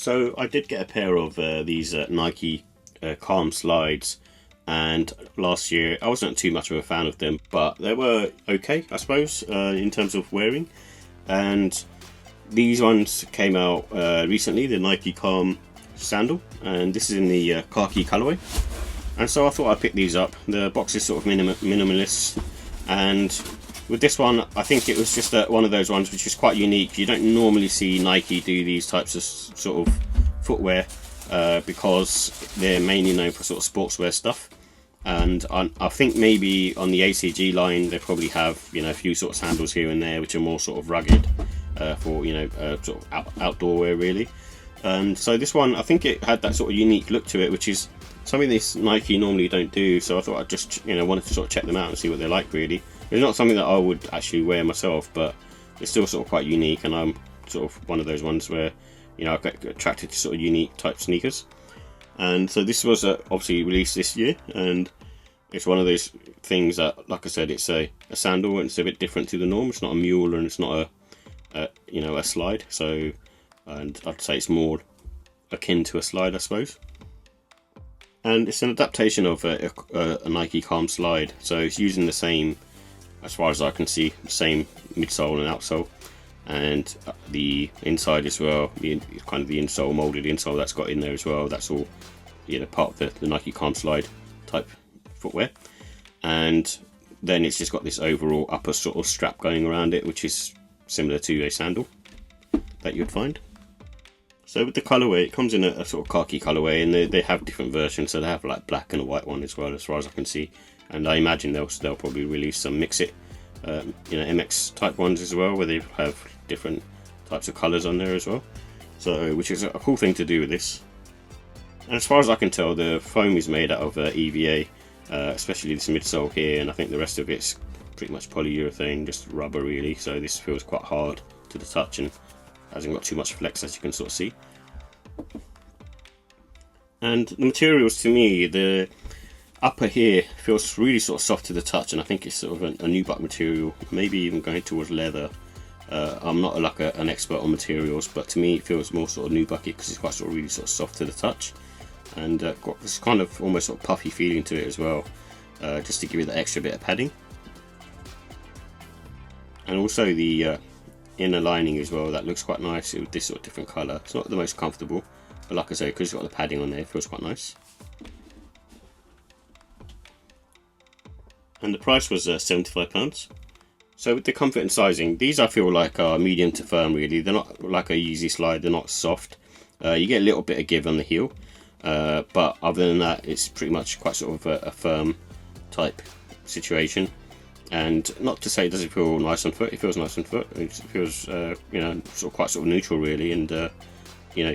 So I did get a pair of these Nike Calm slides, and last year I wasn't too much of a fan of them, but they were okay, I suppose, in terms of wearing. And these ones came out recently, the Nike Calm Sandal, and this is in the khaki colorway. And so I thought I'd pick these up. The box is sort of minimalist, and with this one I think it was just one of those ones which is quite unique. You don't normally see Nike do these types of sort of footwear because they're mainly known for sort of sportswear stuff. And I think maybe on the ACG line they probably have, you know, a few sort of sandals here and there which are more sort of rugged for, you know, sort of outdoor wear really. And so this one, I think it had that sort of unique look to it, which is something this Nike normally don't do. So I thought I'd just, you know, wanted to sort of check them out and see what they're like really. It's not something that I would actually wear myself, but it's still sort of quite unique, and I'm sort of one of those ones where, you know, I get attracted to sort of unique type sneakers. And so this was obviously released this year, and it's one of those things that, like I said, it's a sandal and it's a bit different to the norm. It's not a mule and it's not a you know, a slide. So, and I'd say it's more akin to a slide, I suppose. And it's an adaptation of a Nike Calm slide, so it's using the same, as far as I can see, the same midsole and outsole, and the inside as well, the kind of the insole, molded insole that's got in there as well. That's all, you know, part of the Nike Calm slide type footwear. And then it's just got this overall upper sort of strap going around it, which is similar to a sandal that you'd find. So with the colourway, it comes in a sort of khaki colourway, and they have different versions. So they have like black and a white one as well, as far as I can see. And I imagine they'll probably release some mix-it, you know, MX type ones as well, where they have different types of colours on there as well. So, which is a cool thing to do with this. And as far as I can tell, the foam is made out of EVA, especially this midsole here, and I think the rest of it's pretty much polyurethane, just rubber really. So this feels quite hard to the touch and hasn't got too much flex, as you can sort of see. And the materials, to me, the upper here feels really sort of soft to the touch, and I think it's sort of a nubuck material, maybe even going towards leather. I'm not like an expert on materials, but to me it feels more sort of nubucky because it's quite sort of really sort of soft to the touch, and got this kind of almost sort of puffy feeling to it as well, just to give it that extra bit of padding. And also the inner lining as well, that looks quite nice with this sort of different colour. It's not the most comfortable, but like I say, because it's got the padding on there, it feels quite nice. And the price was £75. So with the comfort and sizing, these I feel like are medium to firm really. They're not like a Yeezy slide, they're not soft. You get a little bit of give on the heel, but other than that, it's pretty much quite sort of a firm type situation. And not to say does it feel nice on foot, it feels nice on foot. It feels you know, sort of quite sort of neutral really. And you know,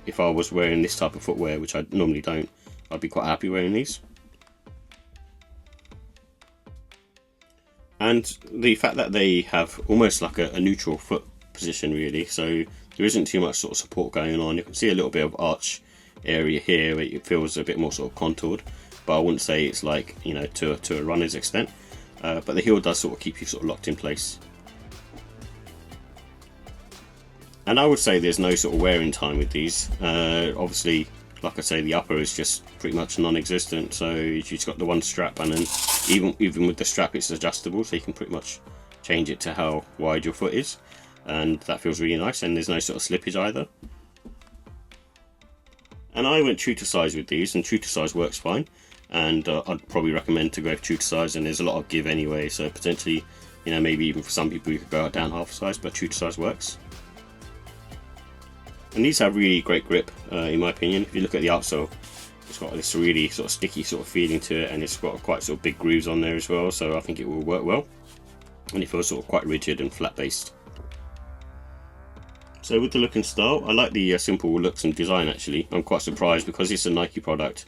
if I was wearing this type of footwear, which I normally don't, I'd be quite happy wearing these. And the fact that they have almost like a neutral foot position really, so there isn't too much sort of support going on. You can see a little bit of arch area here where it feels a bit more sort of contoured, but I wouldn't say it's like, you know, to a runner's extent. But the heel does sort of keep you sort of locked in place. And I would say there's no sort of wearing time with these. Obviously, like I say, the upper is just pretty much non-existent, so you've just got the one strap, and then even with the strap it's adjustable, so you can pretty much change it to how wide your foot is, and that feels really nice, and there's no sort of slippage either. And I went true to size with these, and true to size works fine, and I'd probably recommend to go for true to size, and there's a lot of give anyway, so potentially, you know, maybe even for some people you could go down half size, but true to size works. And these have really great grip, in my opinion. If you look at the outsole, it's got this really sort of sticky sort of feeling to it, and it's got quite sort of big grooves on there as well, so I think it will work well. And it feels sort of quite rigid and flat based. So with the look and style, I like the simple looks and design actually. I'm quite surprised because it's a Nike product.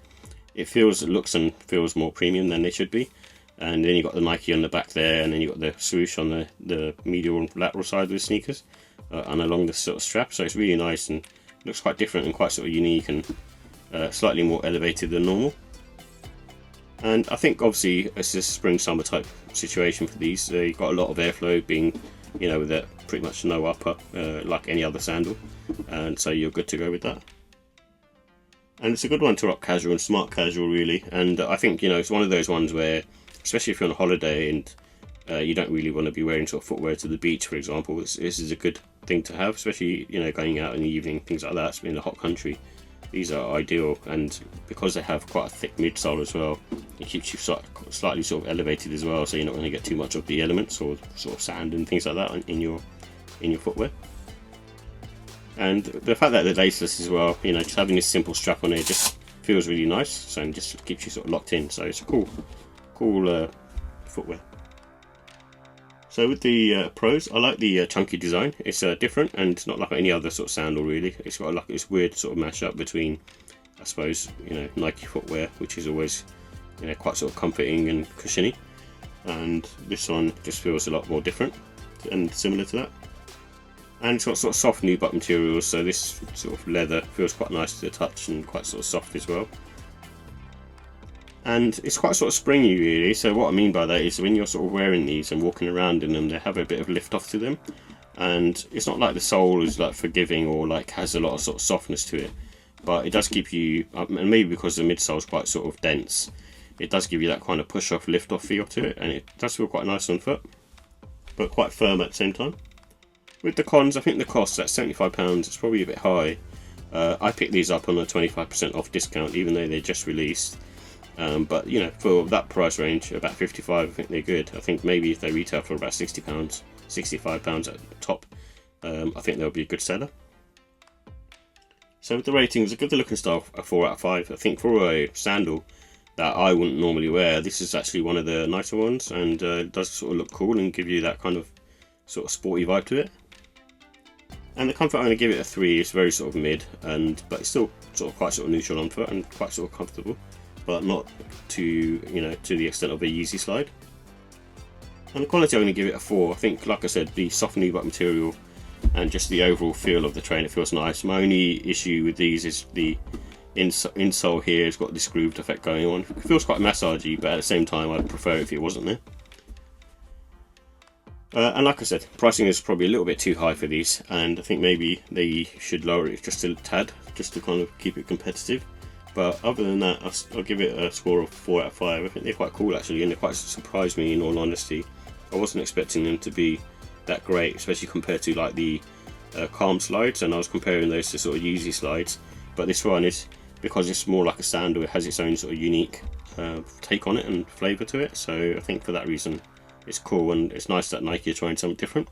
It looks and feels more premium than they should be. And then you've got the Nike on the back there, and then you've got the swoosh on the medial and lateral side of the sneakers. And along the sort of strap, so it's really nice and looks quite different and quite sort of unique and slightly more elevated than normal. And I think obviously it's a spring summer type situation for these. You've got a lot of airflow being you know, with pretty much no upper, like any other sandal, and so you're good to go with that. And it's a good one to rock casual and smart casual, really. And I think, you know, it's one of those ones where, especially if you're on a holiday and you don't really want to be wearing sort of footwear to the beach, for example, this is a good thing to have, especially, you know, going out in the evening, things like that, in a hot country. These are ideal, and because they have quite a thick midsole as well, it keeps you slightly sort of elevated as well, so you're not going to get too much of the elements or sort of sand and things like that in your footwear. And the fact that they're laceless as well, you know, just having this simple strap on here just feels really nice, so it just keeps you sort of locked in. So it's a cool footwear. So with the pros, I like the chunky design. It's different and it's not like any other sort of sandal really. It's got like this weird sort of mashup between, I suppose, you know, Nike footwear, which is always, you know, quite sort of comforting and cushiony, and this one just feels a lot more different and similar to that. And it's got sort of soft nubuck materials, so this sort of leather feels quite nice to the touch and quite sort of soft as well. And it's quite sort of springy really, so what I mean by that is when you're sort of wearing these and walking around in them, they have a bit of lift off to them. And it's not like the sole is like forgiving or like has a lot of sort of softness to it, but it does keep you, and maybe because the midsole is quite sort of dense, it does give you that kind of push off, lift off feel to it, and it does feel quite nice on foot, but quite firm at the same time. With the cons, I think the cost at £75 is probably a bit high. I picked these up on a 25% off discount, even though they're just released. But you know, for that price range, about 55, I think they're good. I think maybe if they retail for about £60, £65 at the top, I think they'll be a good seller. So with the ratings, I give the look and style a 4 out of 5. I think for a sandal that I wouldn't normally wear, this is actually one of the nicer ones, and it does sort of look cool and give you that kind of sort of sporty vibe to it. And the comfort, I'm going to give it a 3. It's very sort of mid, but it's still sort of quite sort of neutral on foot and quite sort of comfortable, but not to, you know, to the extent of a Yeezy slide. And the quality, I'm going to give it a 4. I think, like I said, the soft nubuck material and just the overall feel of the train, it feels nice. My only issue with these is the insole here has got this grooved effect going on. It feels quite massagey, but at the same time I'd prefer it if it wasn't there. And like I said, pricing is probably a little bit too high for these, and I think maybe they should lower it just a tad, just to kind of keep it competitive. But other than that, I'll give it a score of 4 out of 5. I think they're quite cool actually, and they quite surprised me in all honesty. I wasn't expecting them to be that great, especially compared to like the Calm slides, and I was comparing those to sort of Yeezy slides. But this one is, because it's more like a sandal, it has its own sort of unique take on it and flavour to it. So I think for that reason, it's cool, and it's nice that Nike are trying something different.